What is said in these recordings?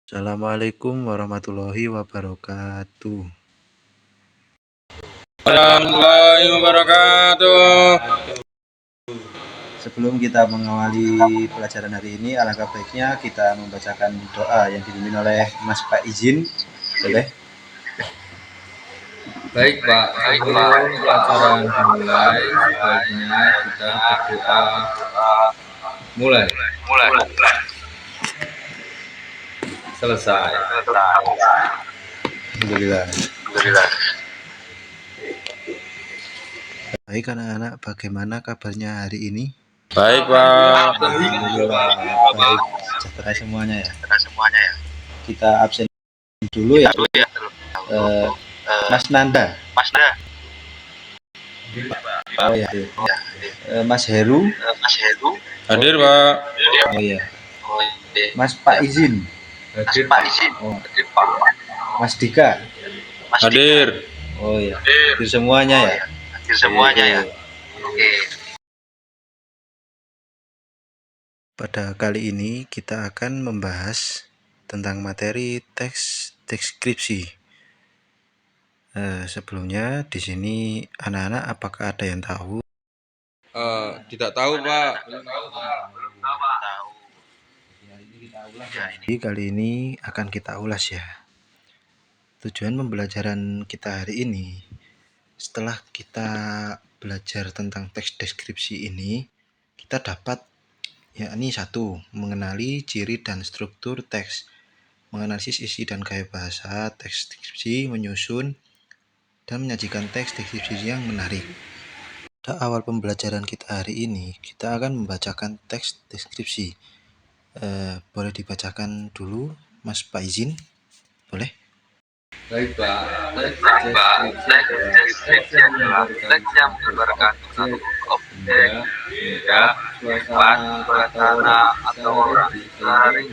Assalamualaikum warahmatullahi wabarakatuh. Warahmatullahi wabarakatuh. Sebelum kita mengawali pelajaran hari ini, alangkah baiknya kita membacakan doa yang dipimpin oleh Mas Pak Izin. Boleh? Baik Pak, sebelum pelajaran dimulai, sebaiknya kita berdoa. Mulai. Selesai. Alhamdulillah. Baik anak-anak, bagaimana kabarnya hari ini? Baik Pak. Alhamdulillah, baik, sejahtera semuanya ya. Kita absen dulu ya. Mas Nanda. Oh ya. Mas Heru. Hadir Pak. Oh ya. Mas Pak Izin. Hadir. Oh. Mas Dika. Hadir. Oh ya. Hadir semuanya ya. Oke. Pada kali ini kita akan membahas tentang materi teks deskripsi. Sebelumnya di sini anak-anak apakah ada yang tahu? Tidak tahu Pak. Jadi kali ini akan kita ulas ya. Tujuan pembelajaran kita hari ini, setelah kita belajar tentang teks deskripsi ini, kita dapat yakni 1. Mengenali ciri dan struktur teks, menganalisis isi dan gaya bahasa teks deskripsi, menyusun dan menyajikan teks deskripsi yang menarik. Pada awal pembelajaran kita hari ini, kita akan membacakan teks deskripsi. Boleh dibacakan dulu, Mas Pak Izin? Boleh? Baik Pak. Teks deskripsi adalah teks yang menggambarkan suatu objek, suasana atau orang. Sering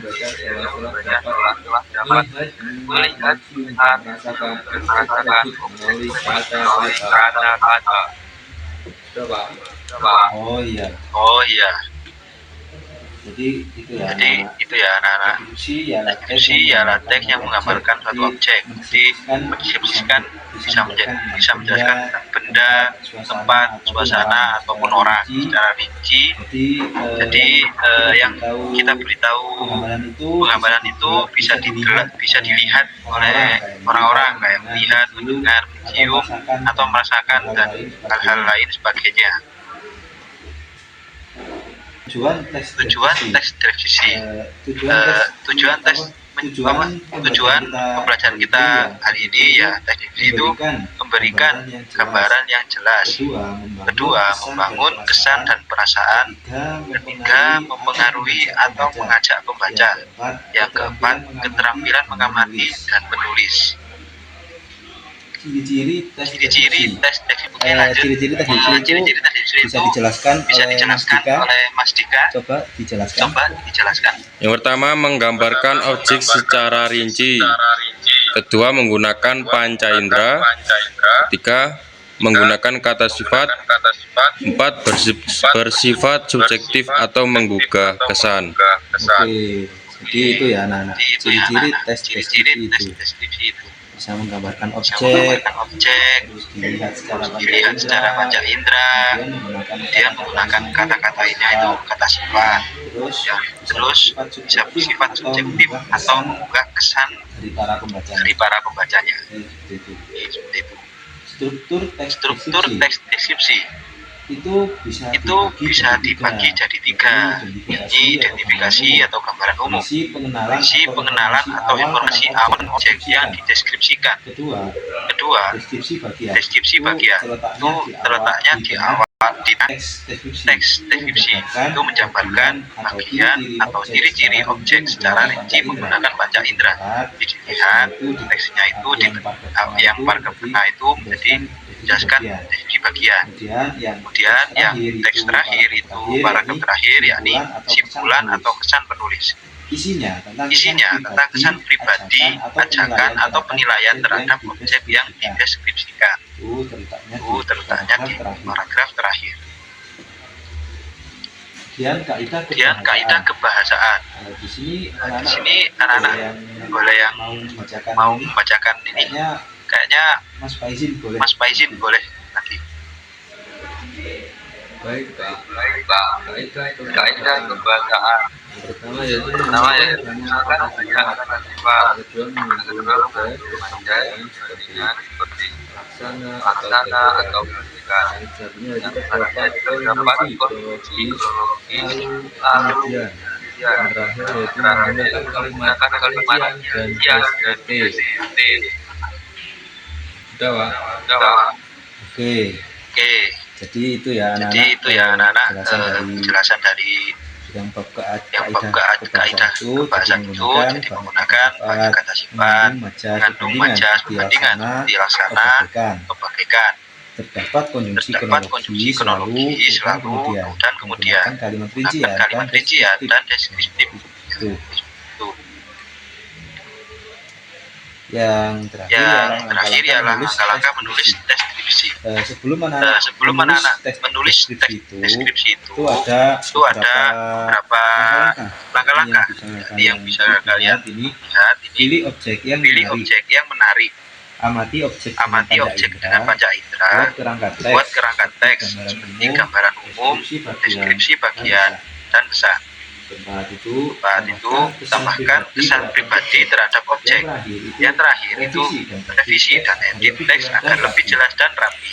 banyak telah dapat melihat, merasakan objek melalui kata-kata. Oh iya. Jadi itu ya anak-anak. Deskripsi ialah teks yang menggambarkan suatu objek. Jadi mendeskripsikan bisa menjelaskan benda, tempat, suasana ataupun orang secara rinci. Jadi yang kita beritahu penggambaran itu bisa dilihat oleh orang-orang kayak melihat, mendengar, mencium atau merasakan dan hal-hal lain sebagainya. Tujuan teks deskripsi. Tujuan pembelajaran kita hari ini ya, teks deskripsi itu memberikan gambaran yang jelas. Kedua, membangun kesan dan perasaan. Ketiga, mempengaruhi atau mengajak pembaca. Yang keempat, keterampilan mengamati dan menulis. Ciri-ciri teks deskripsi bisa dijelaskan oleh Mas Dika. Coba dijelaskan. Yang pertama, menggambarkan objek secara rinci. Kedua, menggunakan panca indera. Ketiga, menggunakan kata sifat. Empat, bersifat subjektif atau menggugah kesan. Oke, jadi itu ya anak-anak. Ciri-ciri teks deskripsi itu bisa menggambarkan objek, terus dilihat secara panca indera, kemudian menggunakan kata-katanya itu kata sifat, terus bisa bersifat subjektif atau menggugah kesan dari para pembacanya. Seperti itu. Struktur teks deskripsi itu bisa dibagi jadi 3, yakni identifikasi atau gambaran umum, isi pengenalan atau informasi awal objek yang dideskripsikan. Kedua, deskripsi bagian itu terletaknya di awal di teks deskripsi itu menjabarkan bagian atau ciri-ciri objek secara rinci menggunakan panca indera. Dilihat teksnya itu yang paragraf pertama itu menjadi menjelaskan deskripsi bagian. Kemudian yang teks terakhir itu paragraf terakhir yakni simpulan atau kesan penulis. Isinya tentang kesan pribadi, ajakan atau penilaian terhadap objek yang dideskripsikan. Itu terletaknya di paragraf terakhir. Kemudian kaidah kaidah kebahasaan. Di sini Di sini anak-anak boleh yang mau membacakan ini. Kayaknya Mas Faizin boleh. Mas Faizin boleh lagi. Baik Pak. Kaidah kebahasaan. Pertama yaitu Misalkan ada kalimat kedua menjadi seperti laksana laksana atau pendidikan. yang Artinya terdapat terdapat kondisi kronologis lalu kemudian yang terakhir yaitu menggunakan kalimat kalimat dan yang deskriptif. Sudah Pak. Oke. Jadi itu ya anak-anak penjelasan dari penjelasan dari yang bab kaidah kebahasaan itu jadi menggunakan banyak kata sifat mengandung majas perbandingan dilaksana pembagaikan terdapat kondisi kronologis lalu dan kemudian kalimat rincian dan deskriptif. Itu. Yang terakhir ialah langkah menulis deskripsi. Sebelum anak-anak menulis deskripsi itu ada beberapa langkah yang bisa kalian lihat. Pilih objek yang menarik. Amati objek dengan panca indera. Buat kerangka teks seperti gambaran umum, deskripsi bagian, dan pesan. Saat itu tambahkan kesan pribadi terhadap objek. Yang terakhir itu revisi dan edit teks agar lebih jelas dan rapi.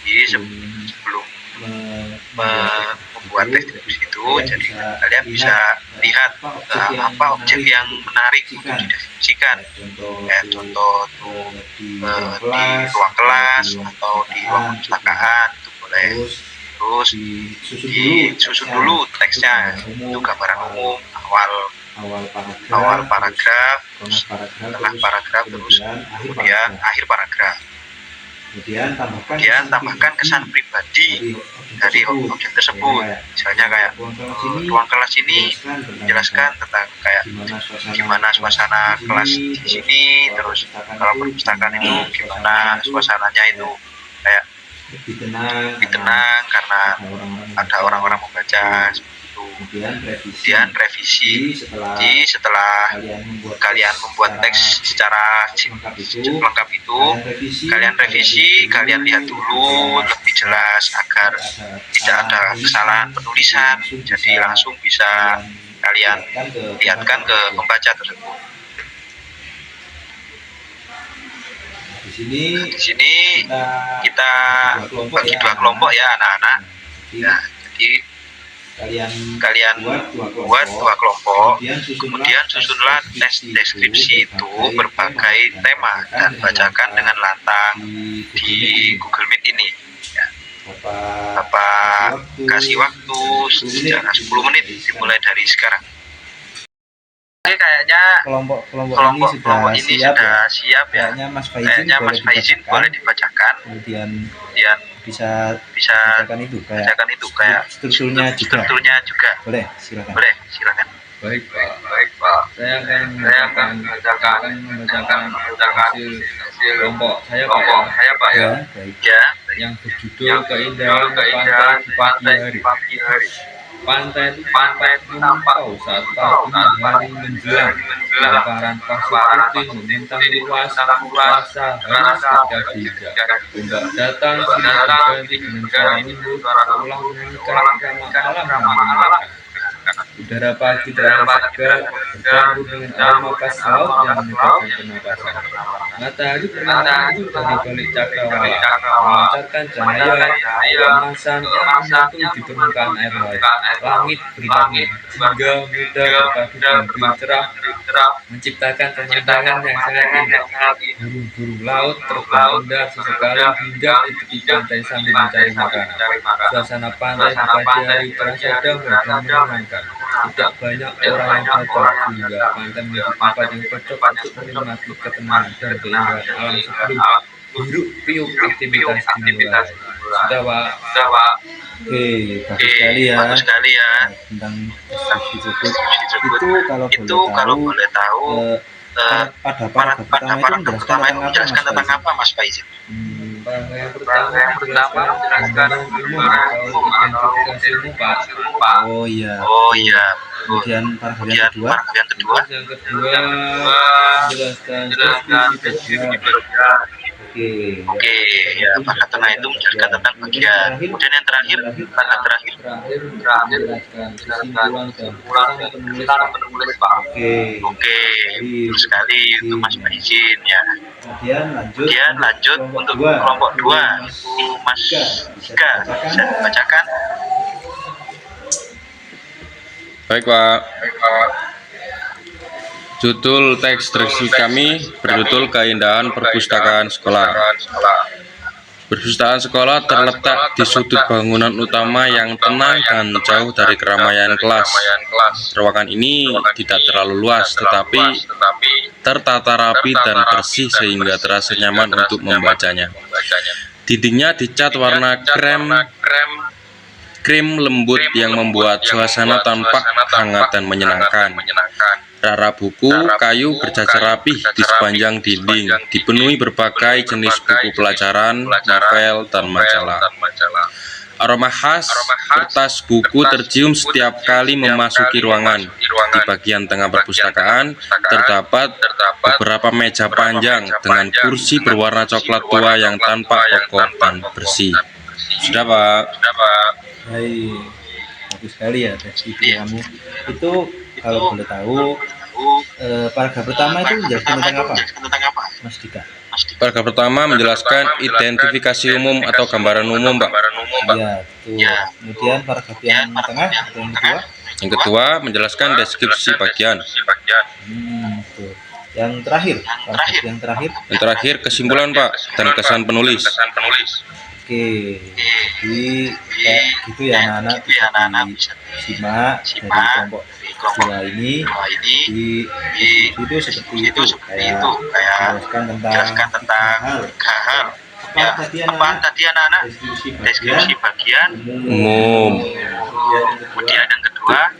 Jadi sebelum membuat deskripsi itu, jadi kalian bisa lihat apa objek yang menarik untuk dideskripsikan. Kayak contoh di ruang kelas atau di ruang perpustakaan itu boleh. Terus disusun dulu teksnya, itu gambaran umum, awal paragraf, tengah paragraf, terus kemudian akhir paragraf. Kemudian tambahkan kesan pribadi dari objek tersebut. Misalnya kayak ruang kelas ini menjelaskan tentang kayak gimana suasana kelas di sini, terus kalau perpustakaan itu gimana suasananya itu kayak lebih tenang karena ada orang-orang membaca seperti itu. Kemudian revisi setelah kalian membuat teks secara lengkap itu, kalian lihat dulu lebih jelas agar tidak ada kesalahan penulisan, jadi langsung bisa kalian lihatkan ke pembaca tersebut. Di sini kita bagi dua kelompok ya anak-anak. Ya, jadi kalian buat dua kelompok, kemudian susunlah tes deskripsi itu berbagai tema dan bacakan dengan lantang di Google Meet ini. Ya. Kasih waktu secara 10 menit dimulai dari sekarang. Oke, kayaknya kelompok ini sudah siap ya. Kayaknya Mas Faizin boleh dibacakan. Kemudian bisa bacakan itu kayak strukturnya juga. Boleh, silakan. Baik Pak. Saya akan membacakan hasil kelompok saya Pak ya. Ya. Yang berjudul keindahan pantai di pagi hari. Pantai itu mempau saat pagi hari menjelang. Hamparan pasir putih membentang luas, rasa harus ketika ombak datang silih berganti dengan suara lembut, ulang mengikat irama alam. Udara pagi terasa segar, bercampur dengan aroma khas laut yang menyegarkan pernapasan. Matahari berlalu dari balik cakrawala, memancarkan cahaya keemasan yang menyatu di permukaan air laut. Langit berwarna hingga muda berpadu dengan biru cerah, menciptakan pemandangan yang sangat indah. Burung-burung laut terbang indah sesekali hingga di pantai sambil mencari makanan. Suasana pantai di pagi hari terasa damai dan menyenangkan. Tidak banyak orang yang datang sehingga pantai menjadi tempat yang cocok untuk menikmati ketenangan dan keindahan alam sebelum hiruk pikuk aktivitas dimulai. Sudah Pak. Oke, bagus sekali ya. Tentang deskripsi itu kalau boleh tahu pada paragraf pertama itu menjelaskan tentang apa Mas Faizin? Yang pertama menjelaskan gambaran umum atau identifikasi umum, Pak. Oh iya. Oh iya. Kemudian paragraf yang kedua. Paragraf yang kedua Yang kedua menjelaskan menjelaskan deskripsi deskripsi bagian. bagian. Oke. Oke, ya paragraf tengah itu menjelaskan tentang bagian. Kemudian yang terakhir, paragraf terakhir Terakhir menjelaskan kesimpulan dan pesan penulis, Pak. Oke, betul sekali untuk Mas Faizin ya. Kemudian lanjut untuk kelompok 2 itu Mas Dika bisa dibacakan. Baik Pak, judul teks deskripsi kami berjudul Keindahan Perpustakaan Sekolah. Perpustakaan sekolah terletak di sudut bangunan utama yang tenang dan jauh dari keramaian kelas. Ruangan ini tidak terlalu luas, tetapi tertata rapi dan bersih sehingga terasa nyaman untuk membacanya. Dindingnya dicat warna krim lembut yang membuat suasana tampak hangat dan menyenangkan. Rak buku kayu berjajar rapih di sepanjang dinding, dipenuhi berbagai jenis buku pelajaran, novel, dan majalah. Aroma khas kertas buku tercium setiap kali memasuki ruangan. Di bagian tengah perpustakaan terdapat beberapa meja panjang dengan kursi berwarna coklat tua yang tampak kokoh dan bersih. Sudah Pak. Baik, bagus sekali ya deskripsi kamu. Itu kalau boleh tahu, paragraf pertama itu menjelaskan tentang apa, Mas Dika? Paragraf pertama menjelaskan identifikasi umum atau gambaran umum, Pak. Ya, betul. Kemudian paragraf yang tengah atau yang kedua? Yang kedua menjelaskan deskripsi bagian. Betul. Yang terakhir, paragraf yang terakhir? Yang terakhir kesimpulan, Pak, dan kesan penulis. Oke, jadi kayak gitu ya anak-anak bisa disimak dari kelompok 2 ini. Di itu seperti itu, kayak menjelaskan tentang 3 hal. Ya, apa tadi anak-anak? Deskripsi bagian Umum. Kemudian yang kedua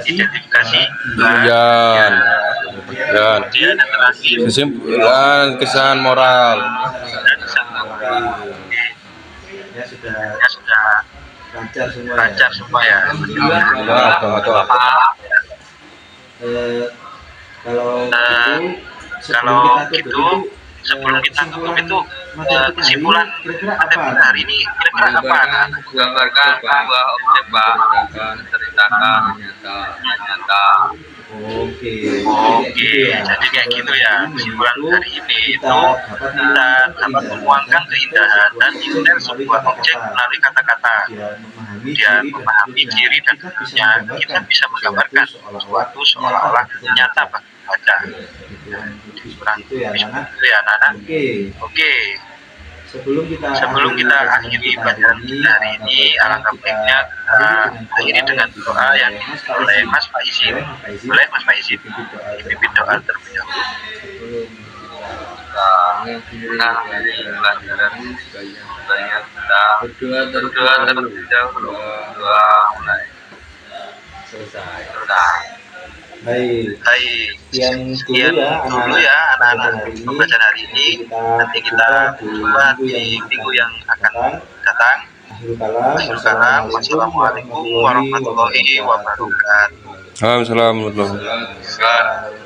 identifikasi Bagian. Dan kemudian yang terakhir kesimpulan kesan moral. Ya sudah ya sudah lancar semua ya. Kalau gitu sebelum kita tutup itu kesimpulan materi hari ini kira-kira apa? gambarkan sebuah objek, Pak, menceritakan nyata. Oke, Jadi kayak gitu ya. Kesimpulan hari ini itu kita dapat menuangkan keindahan dan detail sebuah objek melalui kata-kata. Dia memahami ciri dan bentuknya, kita bisa menggambarkan sesuatu seolah-olah nyata bagi baca. Kesimpulan itu ya anak-anak. Oke. Sebelum kita akhiri pelajaran kita hari ini, alangkah baiknya kita akhiri dengan doa yang dipimpin oleh Mas Faizin. Boleh Mas Faizin dipimpin doa terlebih dahulu. Kita akhiri pelajaran supaya kita berdoa terlebih dahulu. Doa mulai selesai. Baik, Sekian dulu ya anak-anak pembelajaran hari ini. Nanti kita jumpa di minggu yang akan datang. Wassalamualaikum warahmatullahi wabarakatuh. Assalamualaikum warahmatullahi wabarakatuh.